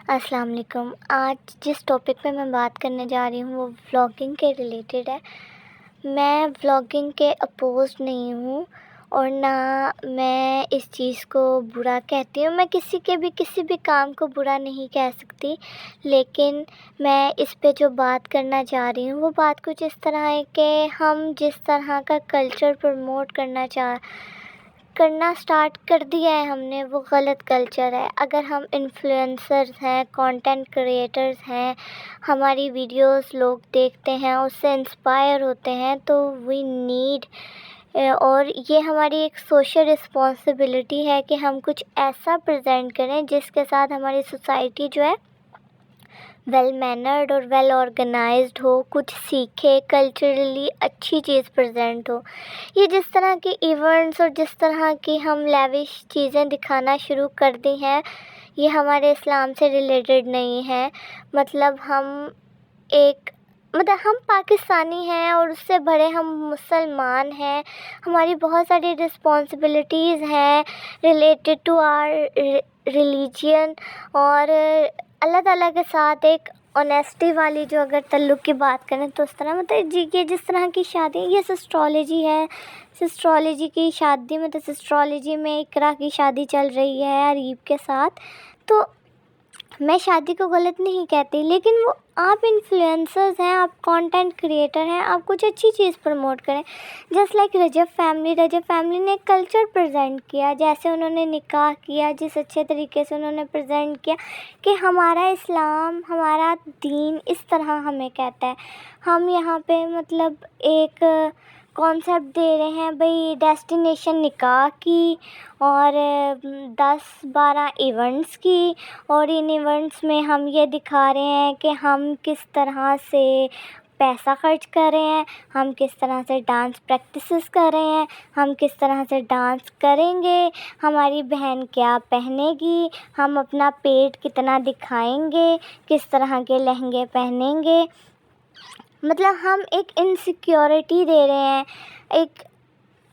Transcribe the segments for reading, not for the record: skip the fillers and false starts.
السلام علیکم۔ آج جس ٹاپک پہ میں بات کرنے جا رہی ہوں وہ ولاگنگ کے ریلیٹڈ ہے۔ میں ولاگنگ کے اپوز نہیں ہوں اور نہ میں اس چیز کو برا کہتی ہوں۔ میں کسی بھی کام کو برا نہیں کہہ سکتی، لیکن میں اس پہ جو بات کرنا چاہ رہی ہوں وہ بات کچھ اس طرح ہے کہ ہم جس طرح کا کلچر پروموٹ کرنا اسٹارٹ کر دیا ہے ہم نے، وہ غلط کلچر ہے۔ اگر ہم انفلوئنسرز ہیں، کانٹینٹ کریٹرز ہیں، ہماری ویڈیوز لوگ دیکھتے ہیں، اس سے انسپائر ہوتے ہیں، تو وی نیڈ اور یہ ہماری ایک سوشل رسپانسبلٹی ہے کہ ہم کچھ ایسا پریزنٹ کریں جس کے ساتھ ہماری سوسائٹی جو ہے ویل مینرڈ اور ویل آرگنائزڈ ہو، کچھ سیکھے، کلچرلی اچھی چیز پریزنٹ ہو۔ یہ جس طرح کے ایونٹس اور جس طرح کی ہم لیوش چیزیں دکھانا شروع کر دی ہیں، یہ ہمارے اسلام سے ریلیٹڈ نہیں ہے۔ ہم پاکستانی ہیں اور اس سے بڑے ہم مسلمان ہیں۔ ہماری بہت ساری رسپانسبلٹیز ہیں ریلیٹڈ ٹو آر ریلیجین، اور اللہ تعالیٰ کے ساتھ ایک آنیسٹی والی جو اگر تعلق کی بات کریں تو اس طرح یہ جس طرح کی شادی، یہ سسٹرولوجی ہے۔ سسٹرولوجی کی شادی سسٹرولوجی میں اقرا کی شادی چل رہی ہے اریب کے ساتھ، تو میں شادی کو غلط نہیں کہتی، لیکن وہ آپ انفلوئنسرز ہیں، آپ کانٹینٹ کریٹر ہیں، آپ کچھ اچھی چیز پروموٹ کریں۔ جسٹ لائک رجب فیملی نے ایک کلچر پریزنٹ کیا، جیسے انہوں نے نکاح کیا، جس اچھے طریقے سے انہوں نے پریزنٹ کیا کہ ہمارا اسلام، ہمارا دین اس طرح ہمیں کہتا ہے۔ ہم یہاں پہ ایک کانسیپٹ دے رہے ہیں بھئی ڈیسٹینیشن نکاح کی اور 10-12 ایونٹس کی، اور ان ایونٹس میں ہم یہ دکھا رہے ہیں کہ ہم کس طرح سے پیسہ خرچ کر رہے ہیں، ہم کس طرح سے ڈانس پریکٹسز کر رہے ہیں، ہم کس طرح سے ڈانس کریں گے، ہماری بہن کیا پہنے گی، ہم اپنا پیٹ کتنا دکھائیں گے، کس طرح کے لہنگے پہنیں گے۔ ہم ایک انسیکیورٹی دے رہے ہیں ایک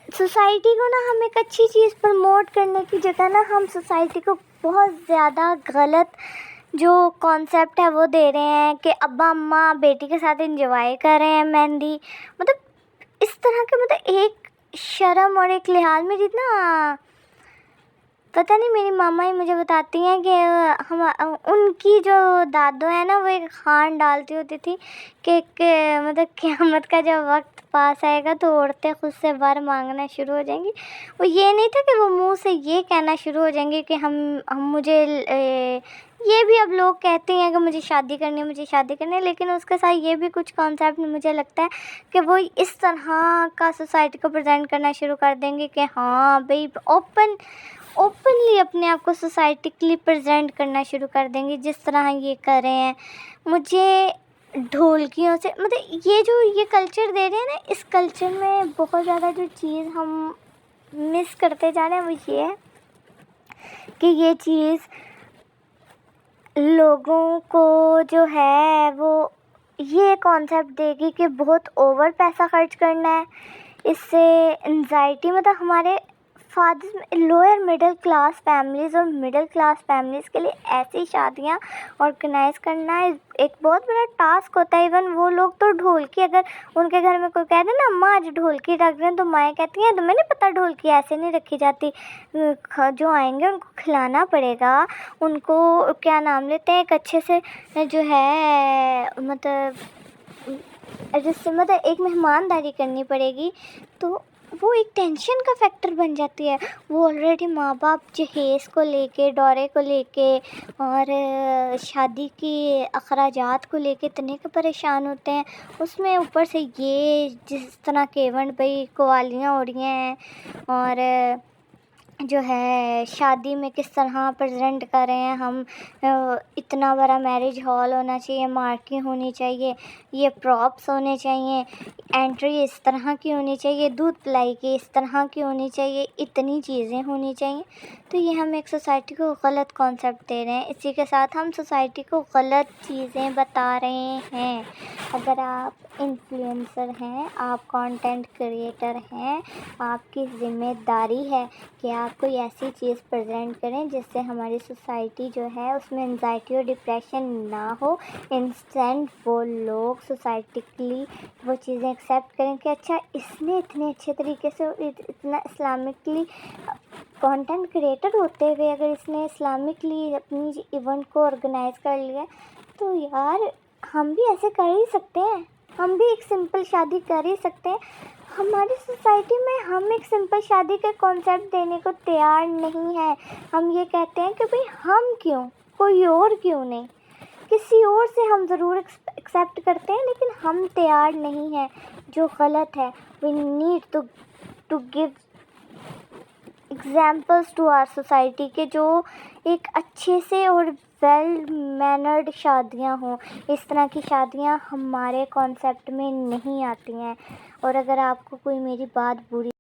سوسائٹی کو ہم ایک اچھی چیز پروموٹ کرنے کی جگہ ہم سوسائٹی کو بہت زیادہ غلط جو کانسیپٹ ہے وہ دے رہے ہیں کہ ابا اماں بیٹی کے ساتھ انجوائے کر رہے ہیں مہندی، اس طرح کے ایک شرم اور ایک لحاظ میں جتنا پتہ نہیں، میری ماما ہی مجھے بتاتی ہیں کہ ان کی جو دادو ہے نا، وہ ایک خوان ڈالتی ہوتی تھی کہ قیامت کا جب وقت پاس آئے گا تو عورتیں خود سے ور مانگنا شروع ہو جائیں گی۔ وہ یہ نہیں تھا کہ وہ منہ سے یہ کہنا شروع ہو جائیں گے کہ مجھے یہ بھی اب لوگ کہتے ہیں کہ مجھے شادی کرنی ہے، لیکن اس کے ساتھ یہ بھی کچھ کانسیپٹ مجھے لگتا ہے کہ وہ اس طرح کا سوسائٹی کو پریزنٹ کرنا شروع کر دیں گے کہ ہاں بھئی اوپنلی اپنے آپ کو سوسائٹیکلی پریزنٹ کرنا شروع کر دیں گے جس طرح یہ کر رہے ہیں۔ مجھے ڈھولکیوں سے یہ کلچر دے رہے ہیں نا، اس کلچر میں بہت زیادہ جو چیز ہم مس کرتے جا رہے ہیں وہ یہ ہے کہ یہ چیز لوگوں کو جو ہے وہ یہ کانسیپٹ دے گی کہ بہت اوور پیسہ خرچ کرنا ہے۔ اس سے انزائٹی ہمارے fathers lower middle class families اور مڈل کلاس فیملیز کے لیے ایسی شادیاں آرگنائز کرنا ایک بہت بڑا ٹاسک ہوتا ہے۔ ایون وہ لوگ تو ڈھولکی، اگر ان کے گھر میں کوئی کہہ دے نا اماں آج ڈھولکی رکھ رہے ہیں، تو مائیں کہتی ہیں تمہیں نہیں پتہ ڈھولکی ایسے نہیں رکھی جاتی، جو آئیں گے ان کو کھلانا پڑے گا، ان کو کیا نام لیتے ہیں ایک اچھے سے جو ہے جس سے ایک مہمانداری کرنی پڑے گی، تو وہ ایک ٹینشن کا فیکٹر بن جاتی ہے۔ وہ آلریڈی ماں باپ جہیز کو لے کے، دورے کو لے کے اور شادی کی اخراجات کو لے کے اتنے پریشان ہوتے ہیں، اس میں اوپر سے یہ جس طرح کے ایونٹ بھئی قوالیاں ہو رہی ہیں اور جو ہے شادی میں کس طرح پریزنٹ کر رہے ہیں ہم، اتنا بڑا میرج ہال ہونا چاہیے، مارکی ہونی چاہیے، یہ پراپس ہونے چاہیے، انٹری اس طرح کی ہونی چاہیے، دودھ پلائی کی اس طرح کی ہونی چاہیے، اتنی چیزیں ہونی چاہیے۔ تو یہ ہم ایک سوسائٹی کو غلط کانسیپٹ دے رہے ہیں، اسی کے ساتھ ہم سوسائٹی کو غلط چیزیں بتا رہے ہیں۔ اگر آپ انفلوئنسر ہیں، آپ کانٹینٹ کریئٹر ہیں، آپ کی ذمہ داری ہے کہ آپ کوئی ایسی چیز پریزنٹ کریں جس سے ہماری سوسائٹی جو ہے اس میں انزائٹی اور ڈپریشن نہ ہو. انسٹنٹ وہ لوگ سوسائٹیکلی وہ چیزیں ایکسیپٹ کریں کہ اچھا اس نے اتنے اچھے طریقے سے اتنا اسلامکلی کانٹینٹ کریٹر ہوتے ہوئے اگر اس نے اسلامکلی اپنی ایونٹ کو آرگنائز کر لیا تو یار ہم بھی ایسے کر ہی سکتے ہیں. ہم بھی ایک سمپل شادی کر ہی سکتے ہیں. ہماری سوسائٹی میں ہم ایک سمپل شادی کا کانسیپٹ دینے کو تیار نہیں ہیں. ہم یہ کہتے ہیں کہ بھئی ہم کیوں، کوئی اور کیوں نہیں، کسی اور سے ہم ضرور ایکسیپٹ کرتے ہیں لیکن ہم تیار نہیں ہیں، جو غلط ہے. We need to give examples to our society کہ جو ایک اچھے سے اور ویل مینرڈ شادیاں ہوں. اس طرح کی شادیاں ہمارے کانسیپٹ میں نہیں آتی ہیں. اور اگر آپ کو کوئی میری بات بری